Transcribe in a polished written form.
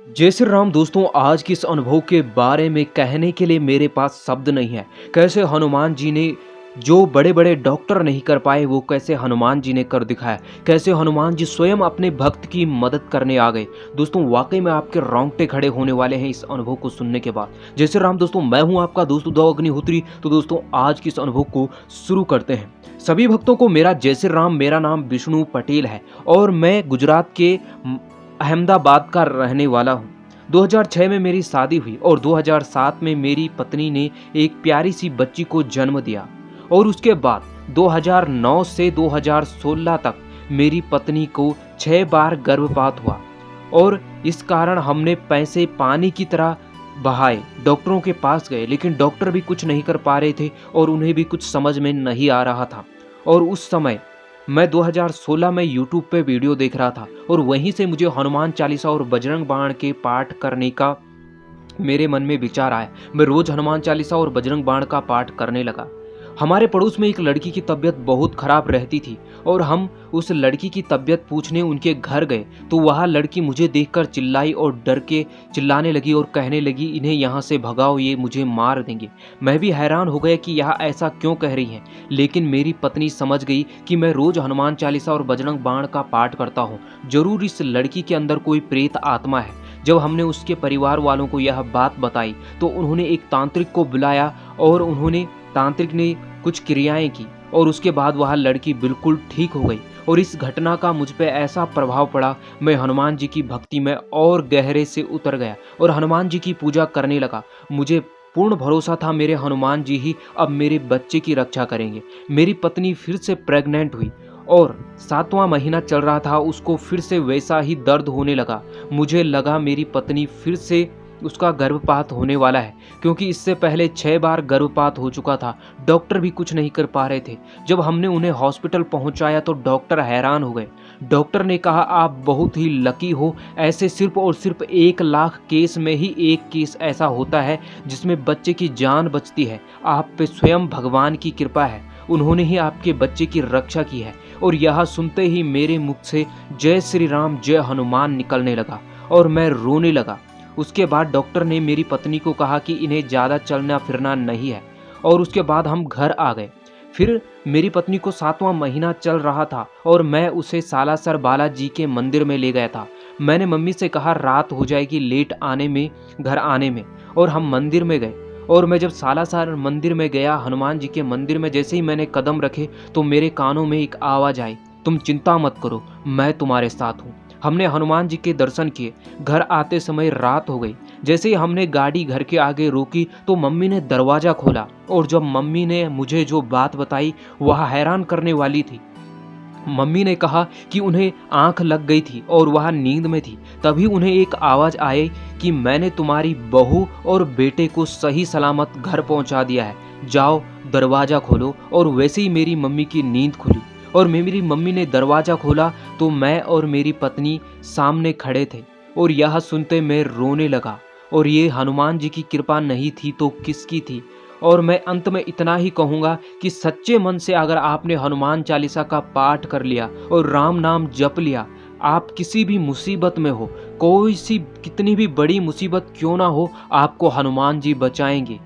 जय श्री राम दोस्तों। आज के इस अनुभव के बारे में कहने के लिए मेरे पास शब्द नहीं है। कैसे हनुमान जी ने जो बड़े बड़े डॉक्टर नहीं कर पाए वो कैसे हनुमान जी ने कर दिखाया। कैसे हनुमान जी स्वयं अपने भक्त की मदद करने आ गए। दोस्तों वाकई में आपके रोंगटे खड़े होने वाले हैं इस अनुभव को सुनने के बाद। जय श्री राम दोस्तों, मैं हूं आपका दोस्त उद्धव अग्निहोत्री। तो दोस्तों आज के इस अनुभव को शुरू करते हैं। सभी भक्तों को मेरा जय श्री राम। मेरा नाम विष्णु पटेल है और मैं गुजरात के अहमदाबाद का रहने वाला हूँ। 2006 में मेरी शादी हुई और 2007 में मेरी पत्नी ने एक प्यारी सी बच्ची को जन्म दिया और उसके बाद 2009 से 2016 तक मेरी पत्नी को 6 बार गर्भपात हुआ और इस कारण हमने पैसे पानी की तरह बहाए। डॉक्टरों के पास गए लेकिन डॉक्टर भी कुछ नहीं कर पा रहे थे और उन्हें भी कुछ समझ में नहीं आ रहा था। और उस समय मैं 2016 में YouTube पे वीडियो देख रहा था और वहीं से मुझे हनुमान चालीसा और बजरंग बाण के पाठ करने का मेरे मन में विचार आया। मैं रोज हनुमान चालीसा और बजरंग बाण का पाठ करने लगा। हमारे पड़ोस में एक लड़की की तबीयत बहुत खराब रहती थी और हम उस लड़की की तबीयत पूछने उनके घर गए तो वह लड़की मुझे देखकर चिल्लाई और डर के चिल्लाने लगी और कहने लगी, इन्हें यहाँ से भगाओ, ये मुझे मार देंगे। मैं भी हैरान हो गया कि यह ऐसा क्यों कह रही हैं, लेकिन मेरी पत्नी समझ गई कि मैं रोज हनुमान चालीसा और बजरंग बाण का पाठ करता हूँ। जरूर इस लड़की के अंदर कोई प्रेत आत्मा है। जब हमने उसके परिवार वालों को यह बात बताई तो उन्होंने एक तांत्रिक को बुलाया और तांत्रिक ने कुछ क्रियाएं की और उसके बाद वह लड़की बिल्कुल ठीक हो गई। और इस घटना का मुझ पे ऐसा प्रभाव पड़ा, मैं हनुमान जी की भक्ति में और गहरे से उतर गया और हनुमान जी की पूजा करने लगा। मुझे पूर्ण भरोसा था मेरे हनुमान जी ही अब मेरे बच्चे की रक्षा करेंगे। मेरी पत्नी फिर से प्रेग्नेंट हुई और 7वां महीना चल रहा था। उसको फिर से वैसा ही दर्द होने लगा। मुझे लगा मेरी पत्नी फिर से उसका गर्भपात होने वाला है, क्योंकि इससे पहले 6 बार गर्भपात हो चुका था। डॉक्टर भी कुछ नहीं कर पा रहे थे। जब हमने उन्हें हॉस्पिटल पहुंचाया तो डॉक्टर हैरान हो गए। डॉक्टर ने कहा, आप बहुत ही लकी हो, ऐसे सिर्फ और सिर्फ 1 लाख केस में ही एक केस ऐसा होता है जिसमें बच्चे की जान बचती है। आप पे स्वयं भगवान की कृपा है, उन्होंने ही आपके बच्चे की रक्षा की है। और यह सुनते ही मेरे मुख से जय श्री राम जय हनुमान निकलने लगा और मैं रोने लगा। उसके बाद डॉक्टर ने मेरी पत्नी को कहा कि इन्हें ज़्यादा चलना फिरना नहीं है और उसके बाद हम घर आ गए। फिर मेरी पत्नी को 7वां महीना चल रहा था और मैं उसे सालासर बालाजी के मंदिर में ले गया था। मैंने मम्मी से कहा रात हो जाएगी लेट आने में, घर आने में, और हम मंदिर में गए। और मैं जब सालासर मंदिर में गया, हनुमान जी के मंदिर में जैसे ही मैंने कदम रखे तो मेरे कानों में एक आवाज़ आई, तुम चिंता मत करो, मैं तुम्हारे साथ हूँ। हमने हनुमान जी के दर्शन किए। घर आते समय रात हो गई। जैसे ही हमने गाड़ी घर के आगे रोकी तो मम्मी ने दरवाज़ा खोला और जब मम्मी ने मुझे जो बात बताई वह हैरान करने वाली थी। मम्मी ने कहा कि उन्हें आंख लग गई थी और वह नींद में थी। तभी उन्हें एक आवाज़ आई कि मैंने तुम्हारी बहू और बेटे को सही सलामत घर पहुंचा दिया है, जाओ दरवाज़ा खोलो। और वैसे ही मेरी मम्मी की नींद खुली और मेरी मम्मी ने दरवाज़ा खोला तो मैं और मेरी पत्नी सामने खड़े थे। और यह सुनते मैं रोने लगा। और ये हनुमान जी की कृपा नहीं थी तो किसकी थी। और मैं अंत में इतना ही कहूँगा कि सच्चे मन से अगर आपने हनुमान चालीसा का पाठ कर लिया और राम नाम जप लिया, आप किसी भी मुसीबत में हो, कोई सी कितनी भी बड़ी मुसीबत क्यों ना हो, आपको हनुमान जी बचाएंगे।